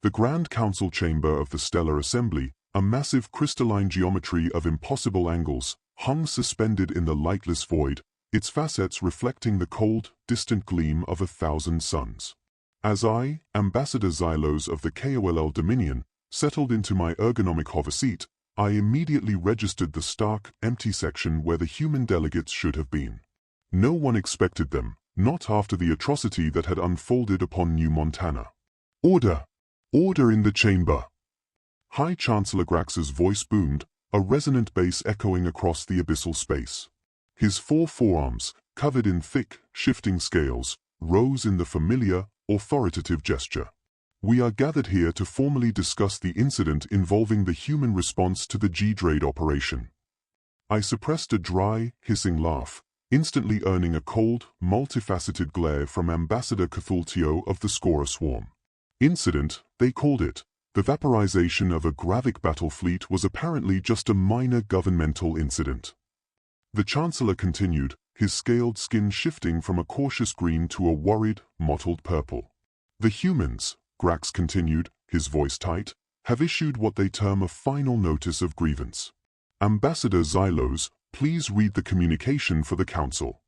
The Grand Council chamber of the Stellar Assembly, a massive crystalline geometry of impossible angles, hung suspended in the lightless void, its facets reflecting the cold, distant gleam of 1,000 suns. As I, Ambassador Xylos of the KOLL Dominion, settled into my ergonomic hover seat, I immediately registered the stark, empty section where the human delegates should have been. No one expected them, not after the atrocity that had unfolded upon New Montana. "Order! Order in the chamber!" High Chancellor Grax's voice boomed, a resonant bass echoing across the abyssal space. His 4 forearms, covered in thick, shifting scales, rose in the familiar, authoritative gesture. "We are gathered here to formally discuss the incident involving the human response to the G-Drade operation." I suppressed a dry, hissing laugh, instantly earning a cold, multifaceted glare from Ambassador Cthultio of the Scorer Swarm. Incident, they called it. The vaporization of a Gravic battle fleet was apparently just a minor governmental incident. The Chancellor continued, his scaled skin shifting from a cautious green to a worried, mottled purple. "The humans," Grax continued, his voice tight, "have issued what they term a final notice of grievance. Ambassador Xylos, please read the communication for the Council."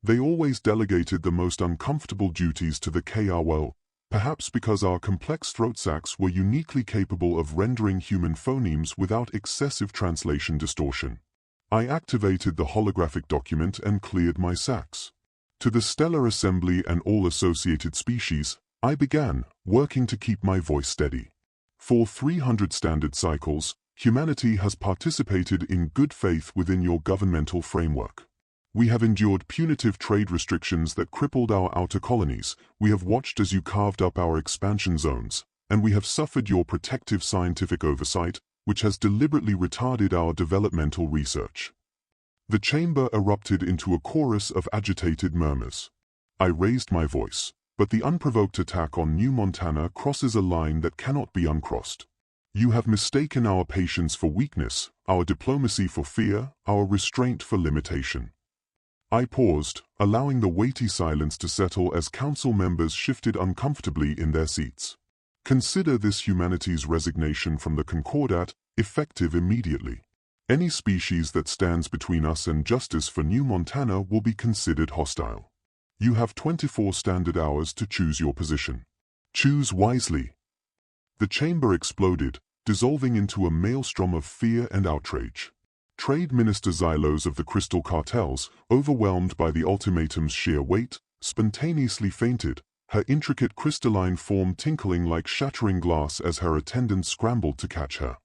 They always delegated the most uncomfortable duties to the KRL, perhaps because our complex throat sacs were uniquely capable of rendering human phonemes without excessive translation distortion. I activated the holographic document and cleared my sacs. To the Stellar Assembly and all associated species, I began, working to keep my voice steady. For 300 standard cycles, humanity has participated in good faith within your governmental framework. We have endured punitive trade restrictions that crippled our outer colonies, we have watched as you carved up our expansion zones, and we have suffered your protective scientific oversight, which has deliberately retarded our developmental research. The chamber erupted into a chorus of agitated murmurs. I raised my voice, but the unprovoked attack on New Montana crosses a line that cannot be uncrossed. You have mistaken our patience for weakness, our diplomacy for fear, our restraint for limitation. I paused, allowing the weighty silence to settle as council members shifted uncomfortably in their seats. Consider this humanity's resignation from the Concordat, effective immediately. Any species that stands between us and justice for New Montana will be considered hostile. You have 24 standard hours to choose your position. Choose wisely. The chamber exploded, dissolving into a maelstrom of fear and outrage. Trade Minister Xylos of the Crystal Cartels, overwhelmed by the ultimatum's sheer weight, spontaneously fainted, her intricate crystalline form tinkling like shattering glass as her attendants scrambled to catch her.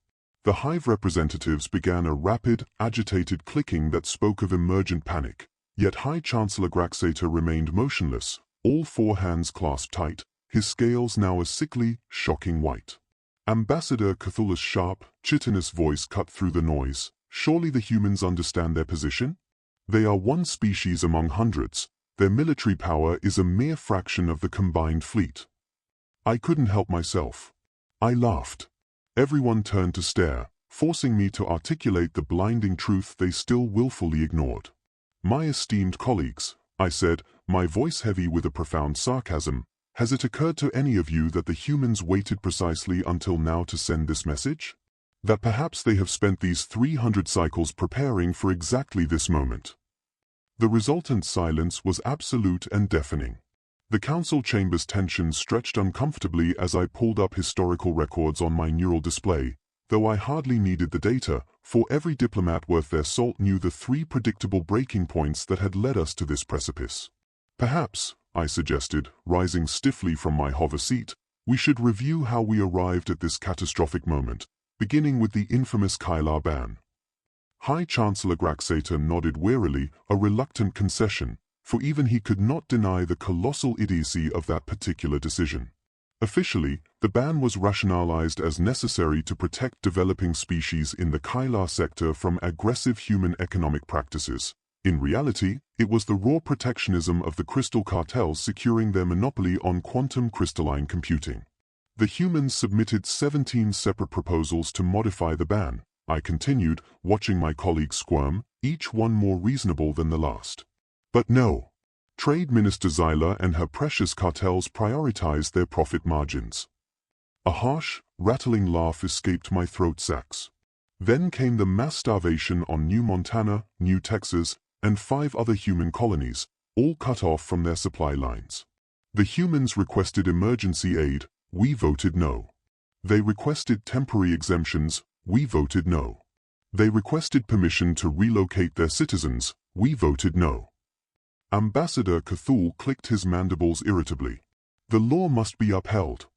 The hive representatives began a rapid, agitated clicking that spoke of emergent panic, yet High Chancellor Graxator remained motionless, all 4 hands clasped tight, his scales now a sickly, shocking white. Ambassador Cthulhu's sharp, chitinous voice cut through the noise. "Surely the humans understand their position? They are one species among hundreds. Their military power is a mere fraction of the combined fleet." I couldn't help myself. I laughed. Everyone turned to stare, forcing me to articulate the blinding truth they still willfully ignored. "My esteemed colleagues," I said, my voice heavy with a profound sarcasm, "has it occurred to any of you that the humans waited precisely until now to send this message? That perhaps they have spent these 300 cycles preparing for exactly this moment?" The resultant silence was absolute and deafening. The council chamber's tension stretched uncomfortably as I pulled up historical records on my neural display, though I hardly needed the data, for every diplomat worth their salt knew the 3 predictable breaking points that had led us to this precipice. "Perhaps," I suggested, rising stiffly from my hover seat, "we should review how we arrived at this catastrophic moment, beginning with the infamous Kylar ban." High Chancellor Graxator nodded wearily, a reluctant concession, for even he could not deny the colossal idiocy of that particular decision. Officially, the ban was rationalized as necessary to protect developing species in the Kylar sector from aggressive human economic practices. In reality, it was the raw protectionism of the crystal cartels securing their monopoly on quantum crystalline computing. The humans submitted 17 separate proposals to modify the ban, I continued, watching my colleagues squirm, each one more reasonable than the last. But no. Trade Minister Xyla and her precious cartels prioritized their profit margins. A harsh, rattling laugh escaped my throat sacs. Then came the mass starvation on New Montana, New Texas, and 5 other human colonies, all cut off from their supply lines. The humans requested emergency aid, we voted no. They requested temporary exemptions, we voted no. They requested permission to relocate their citizens, we voted no. Ambassador Cthulhu clicked his mandibles irritably. The law must be upheld.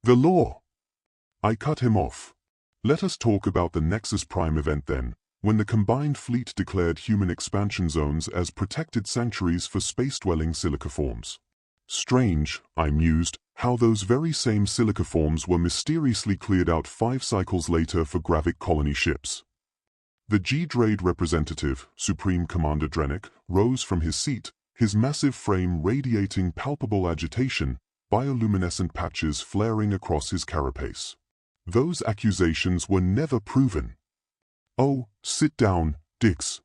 The law! I cut him off. Let us talk about the Nexus Prime event then, when the combined fleet declared human expansion zones as protected sanctuaries for space-dwelling silicoforms. Strange, I mused, how those very same silicoforms were mysteriously cleared out 5 cycles later for Gravic colony ships. The G-Drade representative, Supreme Commander Drennick, rose from his seat, his massive frame radiating palpable agitation, bioluminescent patches flaring across his carapace. Those accusations were never proven. Oh, sit down, Dix.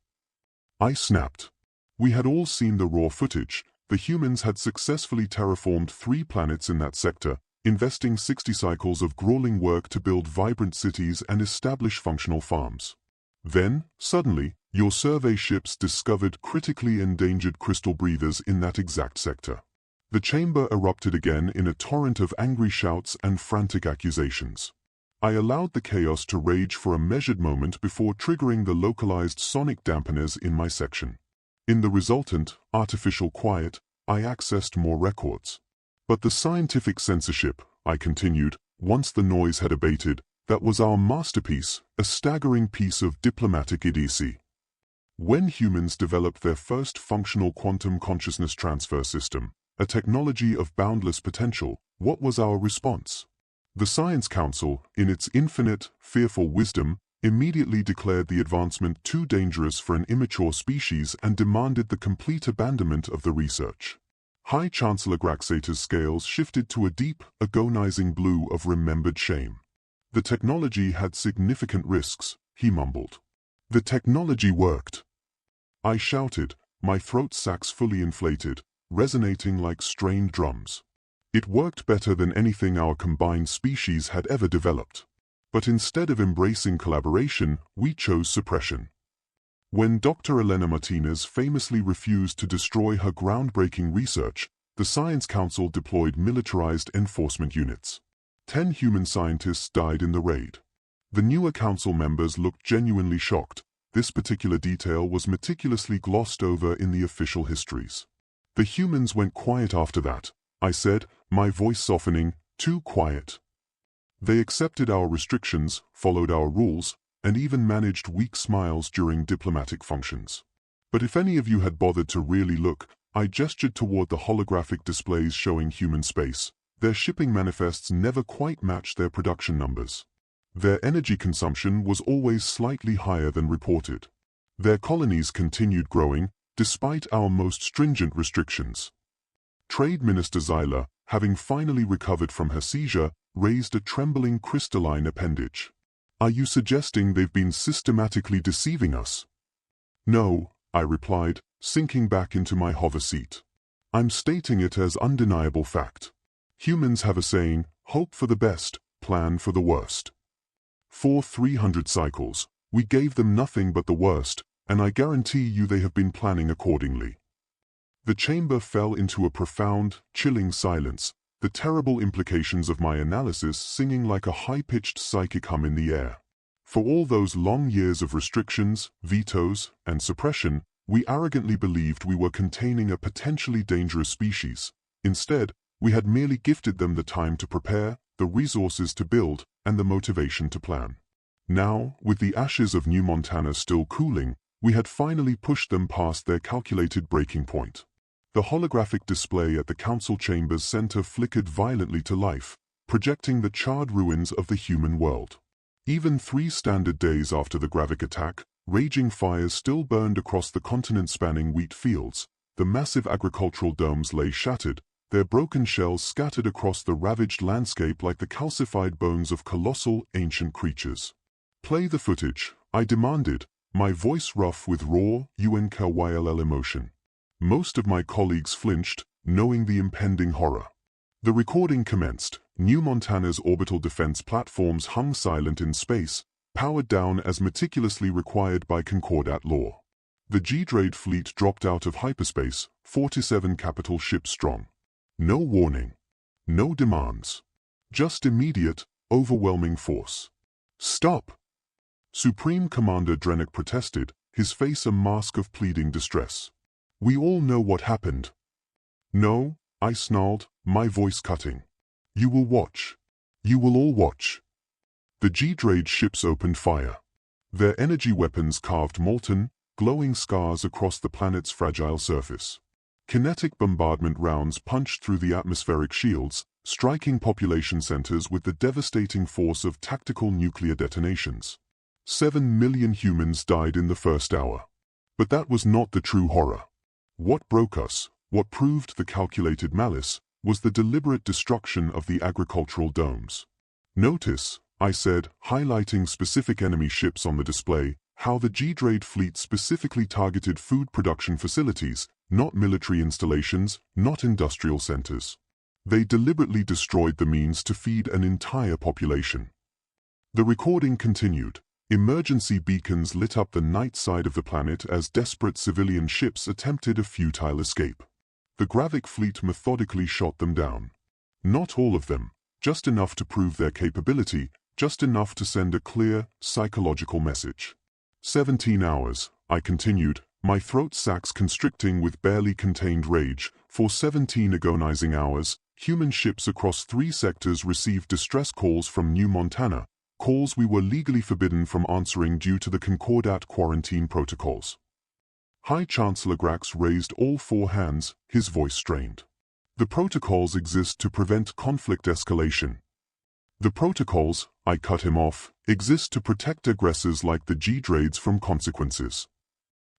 I snapped. We had all seen the raw footage. The humans had successfully terraformed 3 planets in that sector, investing 60 cycles of grueling work to build vibrant cities and establish functional farms. Then, suddenly, your survey ships discovered critically endangered crystal breathers in that exact sector. The chamber erupted again in a torrent of angry shouts and frantic accusations. I allowed the chaos to rage for a measured moment before triggering the localized sonic dampeners in my section. In the resultant, artificial quiet, I accessed more records. But the scientific censorship, I continued, once the noise had abated, that was our masterpiece, a staggering piece of diplomatic idiocy. When humans developed their first functional quantum consciousness transfer system, a technology of boundless potential, what was our response? The Science Council, in its infinite, fearful wisdom, immediately declared the advancement too dangerous for an immature species and demanded the complete abandonment of the research. High Chancellor Graxator's scales shifted to a deep, agonizing blue of remembered shame. The technology had significant risks, he mumbled. The technology worked. I shouted, my throat sacs fully inflated, resonating like strained drums. It worked better than anything our combined species had ever developed. But instead of embracing collaboration, we chose suppression. When Dr. Elena Martinez famously refused to destroy her groundbreaking research, the Science Council deployed militarized enforcement units. 10 human scientists died in the raid. The newer council members looked genuinely shocked. This particular detail was meticulously glossed over in the official histories. The humans went quiet after that, I said, my voice softening, too quiet. They accepted our restrictions, followed our rules, and even managed weak smiles during diplomatic functions. But if any of you had bothered to really look, I gestured toward the holographic displays showing human space. Their shipping manifests never quite matched their production numbers. Their energy consumption was always slightly higher than reported. Their colonies continued growing, despite our most stringent restrictions. Trade Minister Xylos, having finally recovered from her seizure, raised a trembling crystalline appendage. Are you suggesting they've been systematically deceiving us? No, I replied, sinking back into my hover seat. I'm stating it as undeniable fact. Humans have a saying, hope for the best, plan for the worst. For 300 cycles, we gave them nothing but the worst, and I guarantee you they have been planning accordingly. The chamber fell into a profound, chilling silence, the terrible implications of my analysis singing like a high-pitched psychic hum in the air. For all those long years of restrictions, vetoes, and suppression, we arrogantly believed we were containing a potentially dangerous species. Instead, we had merely gifted them the time to prepare, the resources to build, and the motivation to plan. Now, with the ashes of New Montana still cooling, we had finally pushed them past their calculated breaking point. The holographic display at the council chamber's center flickered violently to life, projecting the charred ruins of the human world. Even 3 standard days after the Gravic attack, raging fires still burned across the continent-spanning wheat fields. The massive agricultural domes lay shattered, their broken shells scattered across the ravaged landscape like the calcified bones of colossal, ancient creatures. Play the footage, I demanded, my voice rough with raw, unkyll emotion. Most of my colleagues flinched, knowing the impending horror. The recording commenced. New Montana's orbital defense platforms hung silent in space, powered down as meticulously required by Concordat law. The G-Drade fleet dropped out of hyperspace, 47 capital ships strong. No warning. No demands. Just immediate, overwhelming force. Stop! Supreme Commander Drennick protested, his face a mask of pleading distress. We all know what happened. No, I snarled, my voice cutting. You will watch. You will all watch. The G-Drade ships opened fire. Their energy weapons carved molten, glowing scars across the planet's fragile surface. Kinetic bombardment rounds punched through the atmospheric shields, striking population centers with the devastating force of tactical nuclear detonations. 7 million humans died in the first hour. But that was not the true horror. What broke us, what proved the calculated malice, was the deliberate destruction of the agricultural domes. Notice, I said, highlighting specific enemy ships on the display, how the G-Drade fleet specifically targeted food production facilities, not military installations, not industrial centers. They deliberately destroyed the means to feed an entire population. The recording continued. Emergency beacons lit up the night side of the planet as desperate civilian ships attempted a futile escape. The Gravic fleet methodically shot them down. Not all of them, just enough to prove their capability, just enough to send a clear, psychological message. 17 hours, I continued, my throat sacs constricting with barely contained rage. For 17 agonizing hours, human ships across 3 sectors received distress calls from New Montana, calls we were legally forbidden from answering due to the Concordat quarantine protocols. High Chancellor Grax raised all 4 hands, his voice strained. The protocols exist to prevent conflict escalation. The protocols, I cut him off, exist to protect aggressors like the G-Drades from consequences.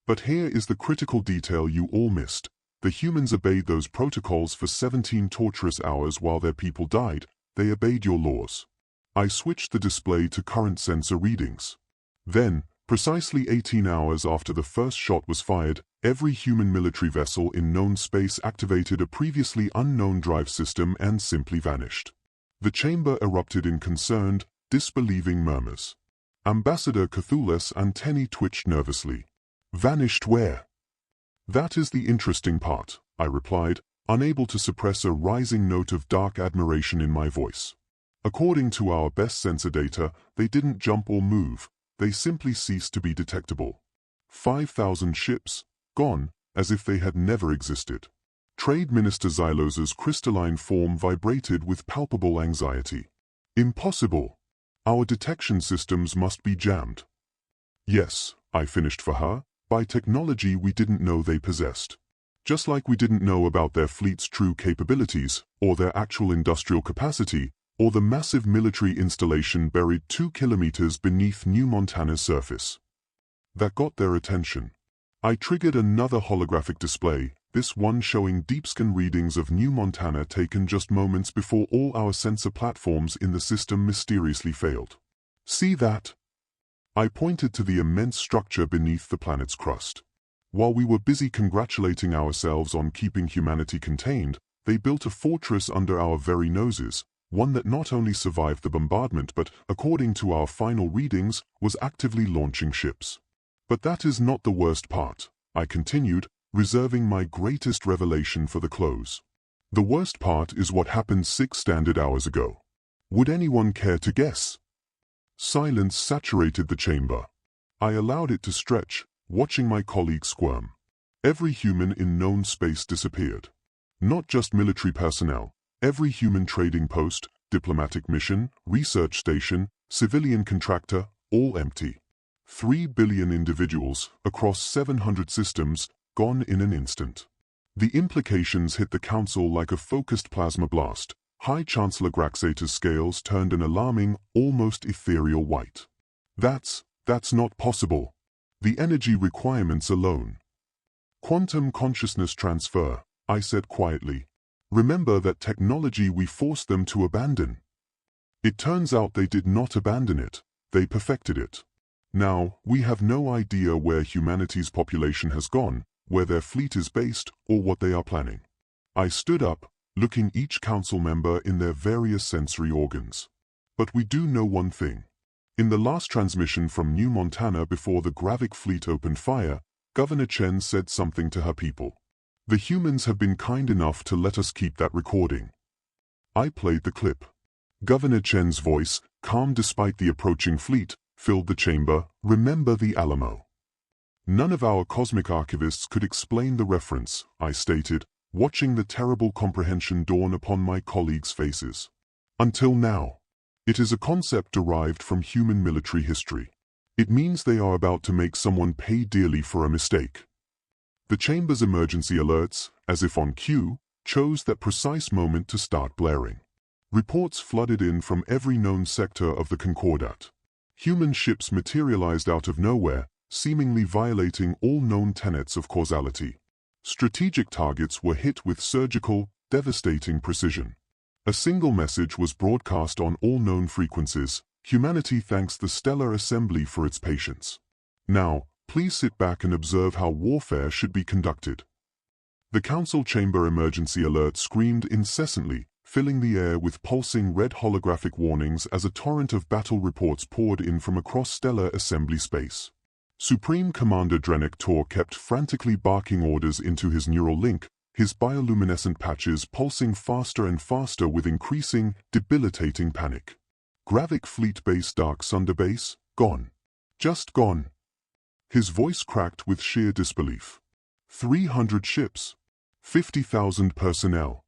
But here is the critical detail you all missed. The humans obeyed those protocols for 17 torturous hours while their people died. They obeyed your laws. I switched the display to current sensor readings. Then, precisely 18 hours after the first shot was fired, every human military vessel in known space activated a previously unknown drive system and simply vanished. The chamber erupted in concerned, disbelieving murmurs. Ambassador Cthulhu's antennae twitched nervously. Vanished where? That is the interesting part, I replied, unable to suppress a rising note of dark admiration in my voice. According to our best sensor data, they didn't jump or move, they simply ceased to be detectable. 5,000 ships, gone, as if they had never existed. Trade Minister Xylos's crystalline form vibrated with palpable anxiety. Impossible! Our detection systems must be jammed. Yes, I finished for her, by technology we didn't know they possessed. Just like we didn't know about their fleet's true capabilities, or their actual industrial capacity, or the massive military installation buried 2 kilometers beneath New Montana's surface. That got their attention. I triggered another holographic display, this one showing deep-scan readings of New Montana taken just moments before all our sensor platforms in the system mysteriously failed. See that? I pointed to the immense structure beneath the planet's crust. While we were busy congratulating ourselves on keeping humanity contained, they built a fortress under our very noses, one that not only survived the bombardment but, according to our final readings, was actively launching ships. But that is not the worst part, I continued, reserving my greatest revelation for the close. The worst part is what happened 6 standard hours ago. Would anyone care to guess? Silence saturated the chamber. I allowed it to stretch, watching my colleague squirm. Every human in known space disappeared. Not just military personnel. Every human trading post, diplomatic mission, research station, civilian contractor, all empty. 3 billion individuals, across 700 systems, gone in an instant. The implications hit the Council like a focused plasma blast. High Chancellor Graxator's scales turned an alarming, almost ethereal white. That's not possible. The energy requirements alone. Quantum consciousness transfer, I said quietly. Remember that technology we forced them to abandon. It turns out they did not abandon it, they perfected it. Now, we have no idea where humanity's population has gone, where their fleet is based, or what they are planning. I stood up, looking each council member in their various sensory organs. But we do know one thing. In the last transmission from New Montana before the Galactic fleet opened fire, Governor Chen said something to her people. The humans have been kind enough to let us keep that recording. I played the clip. Governor Chen's voice, calm despite the approaching fleet, filled the chamber. Remember the Alamo. None of our cosmic archivists could explain the reference, I stated, watching the terrible comprehension dawn upon my colleagues' faces. Until now. It is a concept derived from human military history. It means they are about to make someone pay dearly for a mistake. The chamber's emergency alerts, as if on cue, chose that precise moment to start blaring. Reports flooded in from every known sector of the Concordat. Human ships materialized out of nowhere, seemingly violating all known tenets of causality. Strategic targets were hit with surgical, devastating precision. A single message was broadcast on all known frequencies. Humanity thanks the stellar assembly for its patience. Now, please sit back and observe how warfare should be conducted. The council chamber emergency alert screamed incessantly, filling the air with pulsing red holographic warnings as a torrent of battle reports poured in from across stellar assembly space. Supreme Commander Drennick Tor kept frantically barking orders into his neural link, his bioluminescent patches pulsing faster and faster with increasing, debilitating panic. Galactic Fleet Base Dark Sunder Base, gone. Just gone. His voice cracked with sheer disbelief. 300 ships. 50,000 personnel.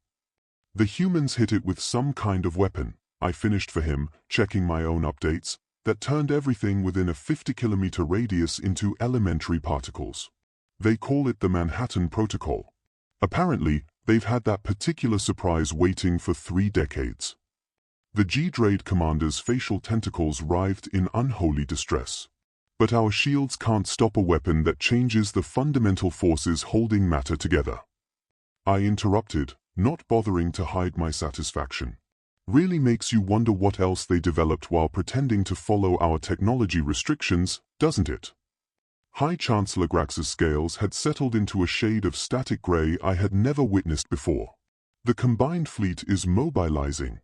The humans hit it with some kind of weapon, I finished for him, checking my own updates, that turned everything within a 50-kilometer radius into elementary particles. They call it the Manhattan Protocol. Apparently, they've had that particular surprise waiting for 3 decades. The G-Drade commander's facial tentacles writhed in unholy distress. But our shields can't stop a weapon that changes the fundamental forces holding matter together. I interrupted, not bothering to hide my satisfaction. Really makes you wonder what else they developed while pretending to follow our technology restrictions, doesn't it? High Chancellor Grax's scales had settled into a shade of static gray I had never witnessed before. The combined fleet is mobilizing.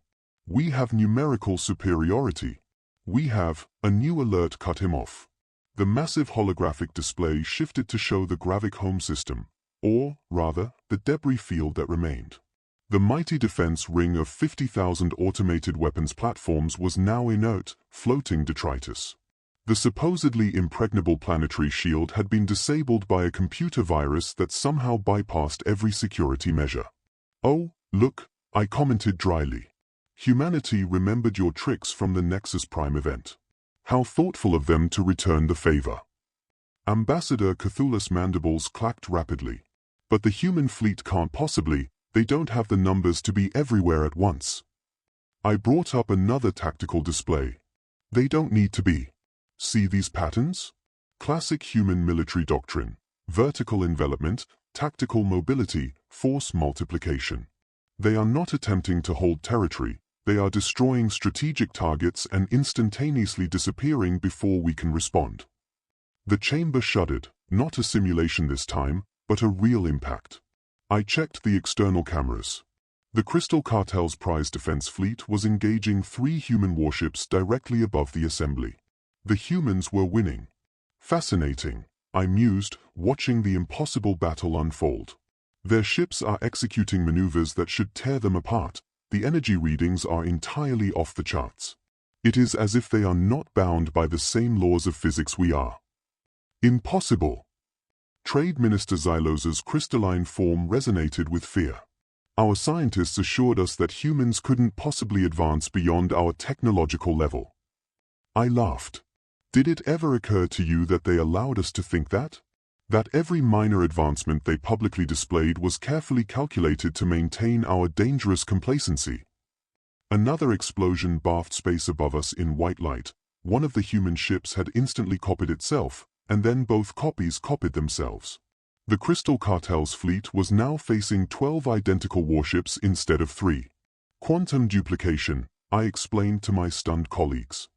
We have numerical superiority. We have, a new alert cut him off. The massive holographic display shifted to show the Galactic home system, or, rather, the debris field that remained. The mighty defense ring of 50,000 automated weapons platforms was now inert, floating detritus. The supposedly impregnable planetary shield had been disabled by a computer virus that somehow bypassed every security measure. Oh, look, I commented dryly. Humanity remembered your tricks from the Nexus Prime event. How thoughtful of them to return the favor. Ambassador Cthulhu's mandibles clacked rapidly. But the human fleet can't possibly, they don't have the numbers to be everywhere at once. I brought up another tactical display. They don't need to be. See these patterns? Classic human military doctrine. Vertical envelopment, tactical mobility, force multiplication. They are not attempting to hold territory, they are destroying strategic targets and instantaneously disappearing before we can respond. The chamber shuddered, not a simulation this time, but a real impact. I checked the external cameras. The Crystal Cartel's prize defense fleet was engaging 3 human warships directly above the assembly. The humans were winning. Fascinating, I mused, watching the impossible battle unfold. Their ships are executing maneuvers that should tear them apart. The energy readings are entirely off the charts. It is as if they are not bound by the same laws of physics we are. Impossible! Trade Minister Xylos's crystalline form resonated with fear. Our scientists assured us that humans couldn't possibly advance beyond our technological level. I laughed. Did it ever occur to you that they allowed us to think that? That every minor advancement they publicly displayed was carefully calculated to maintain our dangerous complacency? Another explosion bathed space above us in white light. One of the human ships had instantly copied itself, and then both copies copied themselves. The Crystal Cartel's fleet was now facing 12 identical warships instead of 3. Quantum duplication, I explained to my stunned colleagues.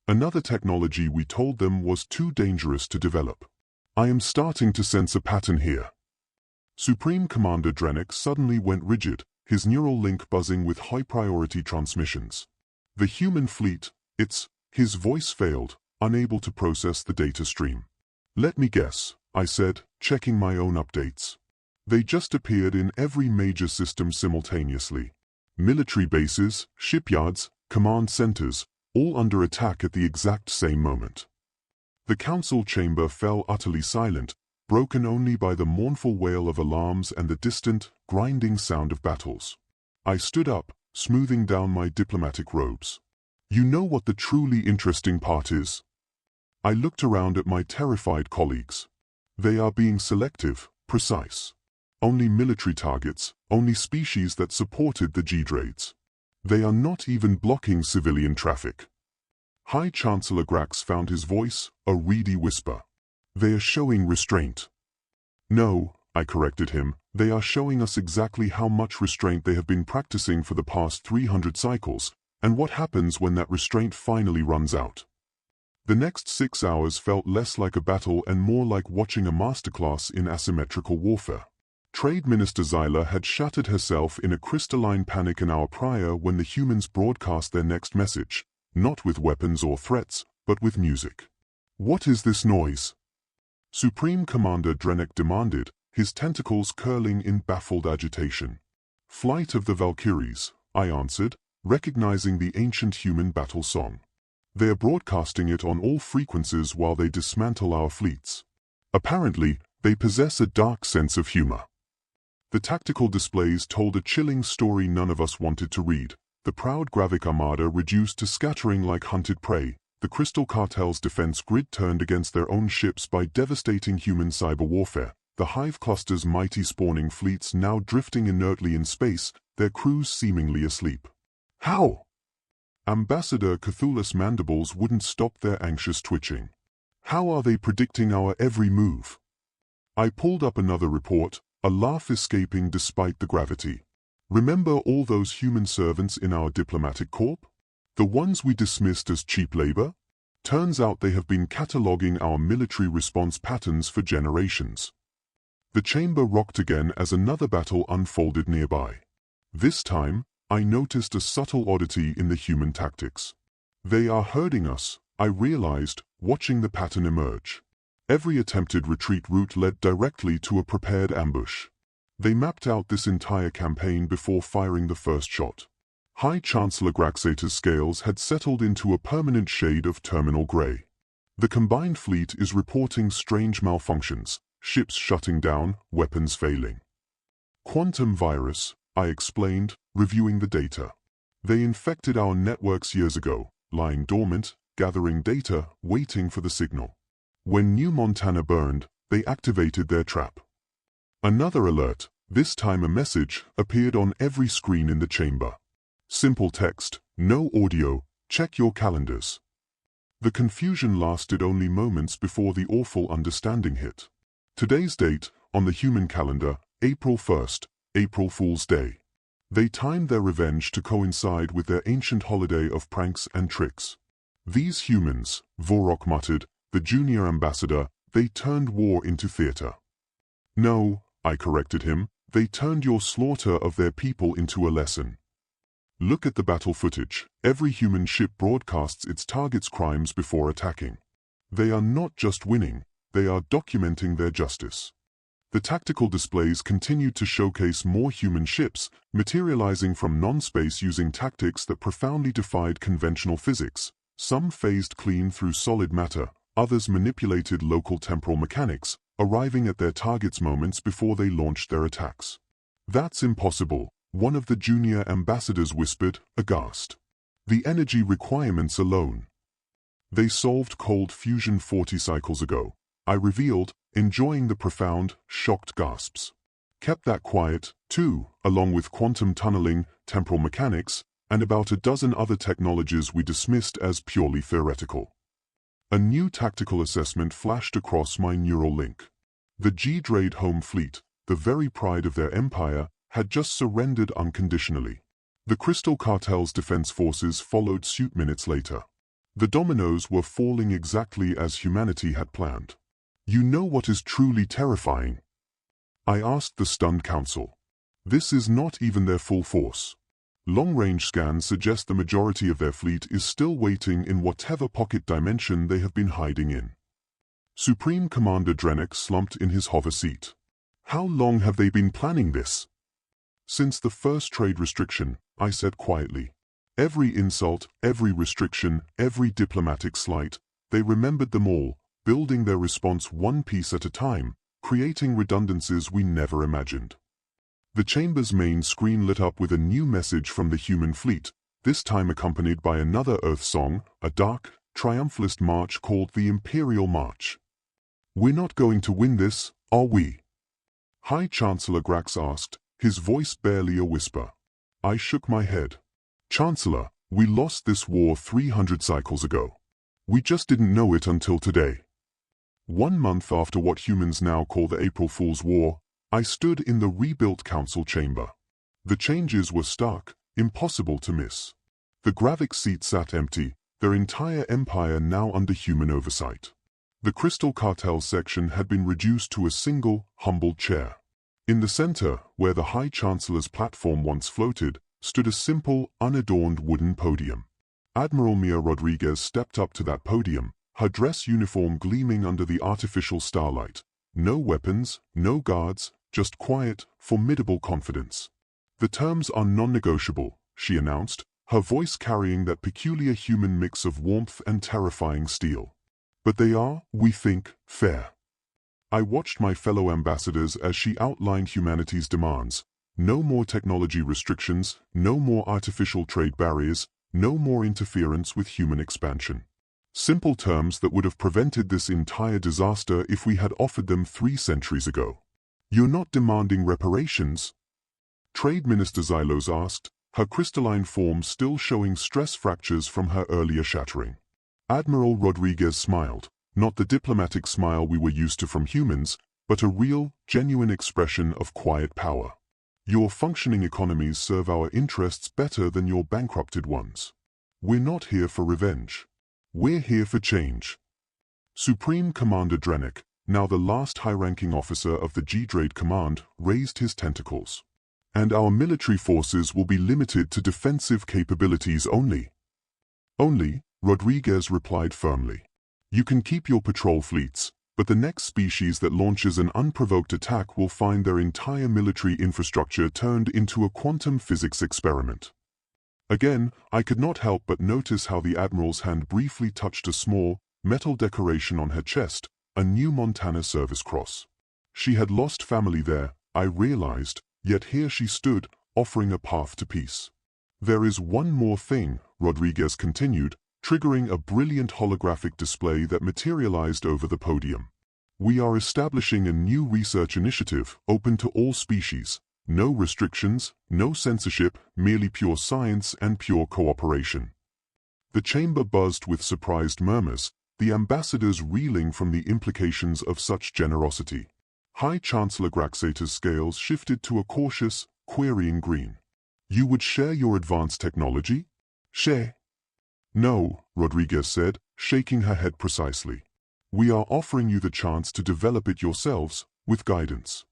Another technology we told them was too dangerous to develop. I am starting to sense a pattern here. Supreme Commander Drennick suddenly went rigid, his neural link buzzing with high-priority transmissions. The human fleet, his voice failed, unable to process the data stream. Let me guess, I said, checking my own updates. They just appeared in every major system simultaneously. Military bases, shipyards, command centers, all under attack at the exact same moment. The council chamber fell utterly silent, broken only by the mournful wail of alarms and the distant, grinding sound of battles. I stood up, smoothing down my diplomatic robes. You know what the truly interesting part is? I looked around at my terrified colleagues. They are being selective, precise. Only military targets, only species that supported the G-Drades. They are not even blocking civilian traffic. High Chancellor Grax found his voice, a reedy whisper. They are showing restraint. No, I corrected him, they are showing us exactly how much restraint they have been practicing for the past 300 cycles, and what happens when that restraint finally runs out. The next 6 hours felt less like a battle and more like watching a masterclass in asymmetrical warfare. Trade Minister Xylos had shattered herself in a crystalline panic an hour prior when the humans broadcast their next message, not with weapons or threats, but with music. What is this noise? Supreme Commander Drenek demanded, his tentacles curling in baffled agitation. Flight of the Valkyries, I answered, recognizing the ancient human battle song. They are broadcasting it on all frequencies while they dismantle our fleets. Apparently, they possess a dark sense of humor. The tactical displays told a chilling story none of us wanted to read. The proud Gravic Armada reduced to scattering like hunted prey, the Crystal Cartel's defense grid turned against their own ships by devastating human cyber warfare, the Hive Cluster's mighty spawning fleets now drifting inertly in space, their crews seemingly asleep. How? Ambassador Cthulhu's mandibles wouldn't stop their anxious twitching. How are they predicting our every move? I pulled up another report, a laugh escaping despite the gravity. Remember all those human servants in our diplomatic corps? The ones we dismissed as cheap labor? Turns out they have been cataloging our military response patterns for generations. The chamber rocked again as another battle unfolded nearby. This time, I noticed a subtle oddity in the human tactics. They are herding us, I realized, watching the pattern emerge. Every attempted retreat route led directly to a prepared ambush. They mapped out this entire campaign before firing the first shot. High Chancellor Graxator's scales had settled into a permanent shade of terminal gray. The combined fleet is reporting strange malfunctions, ships shutting down, weapons failing. Quantum virus, I explained, reviewing the data. They infected our networks years ago, lying dormant, gathering data, waiting for the signal. When New Montana burned, they activated their trap. Another alert, this time a message, appeared on every screen in the chamber. Simple text, no audio, check your calendars. The confusion lasted only moments before the awful understanding hit. Today's date, on the human calendar, April 1st, April Fool's Day. They timed their revenge to coincide with their ancient holiday of pranks and tricks. These humans, Vorok muttered, the junior ambassador, they turned war into theater. No, I corrected him, they turned your slaughter of their people into a lesson. Look at the battle footage. Every human ship broadcasts its target's crimes before attacking. They are not just winning, they are documenting their justice. The tactical displays continued to showcase more human ships, materializing from non-space using tactics that profoundly defied conventional physics. Some phased clean through solid matter, others manipulated local temporal mechanics, arriving at their targets moments before they launched their attacks. That's impossible, one of the junior ambassadors whispered, aghast. The energy requirements alone. They solved cold fusion 40 cycles ago, I revealed, enjoying the profound, shocked gasps. Kept that quiet, too, along with quantum tunneling, temporal mechanics, and about a dozen other technologies we dismissed as purely theoretical. A new tactical assessment flashed across my neural link. The G-Drade home fleet, the very pride of their empire, had just surrendered unconditionally. The Crystal Cartel's defense forces followed suit minutes later. The dominoes were falling exactly as humanity had planned. You know what is truly terrifying? I asked the stunned council. This is not even their full force. Long-range scans suggest the majority of their fleet is still waiting in whatever pocket dimension they have been hiding in. Supreme Commander Drennick slumped in his hover seat. How long have they been planning this? Since the first trade restriction, I said quietly. Every insult, every restriction, every diplomatic slight, they remembered them all, building their response one piece at a time, creating redundancies we never imagined. The chamber's main screen lit up with a new message from the human fleet, this time accompanied by another Earth song, a dark, triumphalist march called the Imperial March. We're not going to win this, are we? High Chancellor Grax asked, his voice barely a whisper. I shook my head. Chancellor, we lost this war 300 cycles ago. We just didn't know it until today. 1 month after what humans now call the April Fool's War, I stood in the rebuilt council chamber. The changes were stark, impossible to miss. The Gravik seat sat empty, their entire empire now under human oversight. The Crystal Cartel section had been reduced to a single, humble chair. In the center, where the High Chancellor's platform once floated, stood a simple, unadorned wooden podium. Admiral Mia Rodriguez stepped up to that podium, her dress uniform gleaming under the artificial starlight. No weapons, no guards, just quiet, formidable confidence. The terms are non-negotiable, she announced, her voice carrying that peculiar human mix of warmth and terrifying steel. But they are, we think, fair. I watched my fellow ambassadors as she outlined humanity's demands. No more technology restrictions, no more artificial trade barriers, no more interference with human expansion. Simple terms that would have prevented this entire disaster if we had offered them 3 centuries ago. You're not demanding reparations? Trade Minister Xylos asked, her crystalline form still showing stress fractures from her earlier shattering. Admiral Rodriguez smiled, not the diplomatic smile we were used to from humans, but a real, genuine expression of quiet power. Your functioning economies serve our interests better than your bankrupted ones. We're not here for revenge. We're here for change. Supreme Commander Drennick, now the last high-ranking officer of the G-Drade Command, raised his tentacles. And our military forces will be limited to defensive capabilities only. Only, Rodriguez replied firmly. You can keep your patrol fleets, but the next species that launches an unprovoked attack will find their entire military infrastructure turned into a quantum physics experiment. Again, I could not help but notice how the Admiral's hand briefly touched a small, metal decoration on her chest, a new Montana Service Cross. She had lost family there, I realized, yet here she stood, offering a path to peace. There is one more thing, Rodriguez continued, triggering a brilliant holographic display that materialized over the podium. We are establishing a new research initiative, open to all species. No restrictions, no censorship, merely pure science and pure cooperation. The chamber buzzed with surprised murmurs, the ambassadors reeling from the implications of such generosity. High Chancellor Graxator's scales shifted to a cautious, querying green. You would share your advanced technology? Share? No, Rodriguez said, shaking her head precisely. We are offering you the chance to develop it yourselves, with guidance.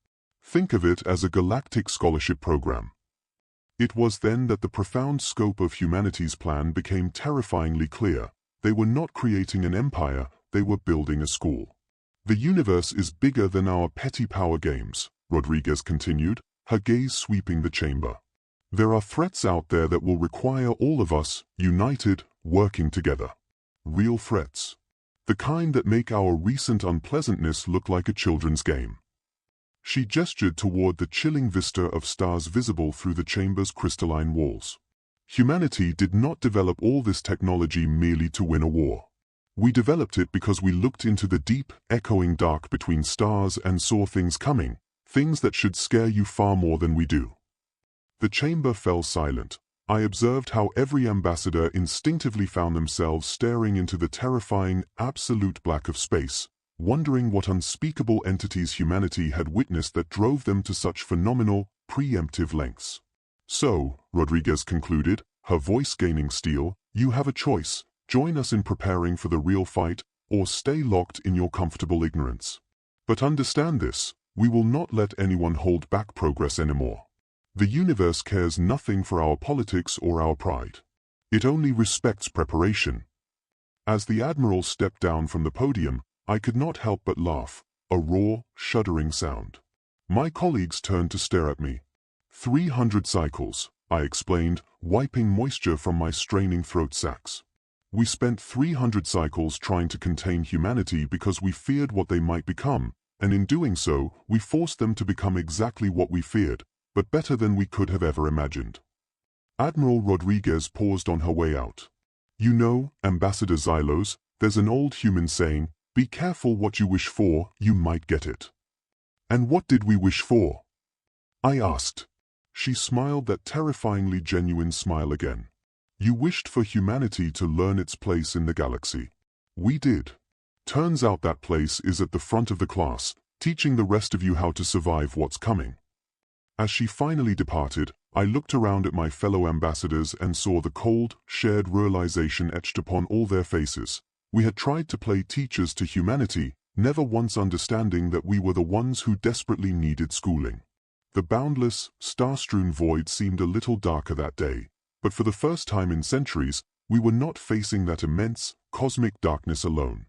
Think of it as a galactic scholarship program. It was then that the profound scope of humanity's plan became terrifyingly clear. They were not creating an empire, they were building a school. The universe is bigger than our petty power games, Rodriguez continued, her gaze sweeping the chamber. There are threats out there that will require all of us, united, working together. Real threats. The kind that make our recent unpleasantness look like a children's game. She gestured toward the chilling vista of stars visible through the chamber's crystalline walls. Humanity did not develop all this technology merely to win a war. We developed it because we looked into the deep, echoing dark between stars and saw things coming, things that should scare you far more than we do. The chamber fell silent. I observed how every ambassador instinctively found themselves staring into the terrifying, absolute black of space, wondering what unspeakable entities humanity had witnessed that drove them to such phenomenal, preemptive lengths. So, Rodriguez concluded, her voice gaining steel, you have a choice, join us in preparing for the real fight, or stay locked in your comfortable ignorance. But understand this, we will not let anyone hold back progress anymore. The universe cares nothing for our politics or our pride. It only respects preparation. As the Admiral stepped down from the podium, I could not help but laugh, a raw, shuddering sound. My colleagues turned to stare at me. 300 cycles, I explained, wiping moisture from my straining throat sacs. We spent 300 cycles trying to contain humanity because we feared what they might become, and in doing so, we forced them to become exactly what we feared, but better than we could have ever imagined. Admiral Rodriguez paused on her way out. You know, Ambassador Xylos, there's an old human saying, be careful what you wish for, you might get it. And what did we wish for? I asked. She smiled that terrifyingly genuine smile again. You wished for humanity to learn its place in the galaxy. We did. Turns out that place is at the front of the class, teaching the rest of you how to survive what's coming. As she finally departed, I looked around at my fellow ambassadors and saw the cold, shared realization etched upon all their faces. We had tried to play teachers to humanity, never once understanding that we were the ones who desperately needed schooling. The boundless, star-strewn void seemed a little darker that day, but for the first time in centuries, we were not facing that immense, cosmic darkness alone.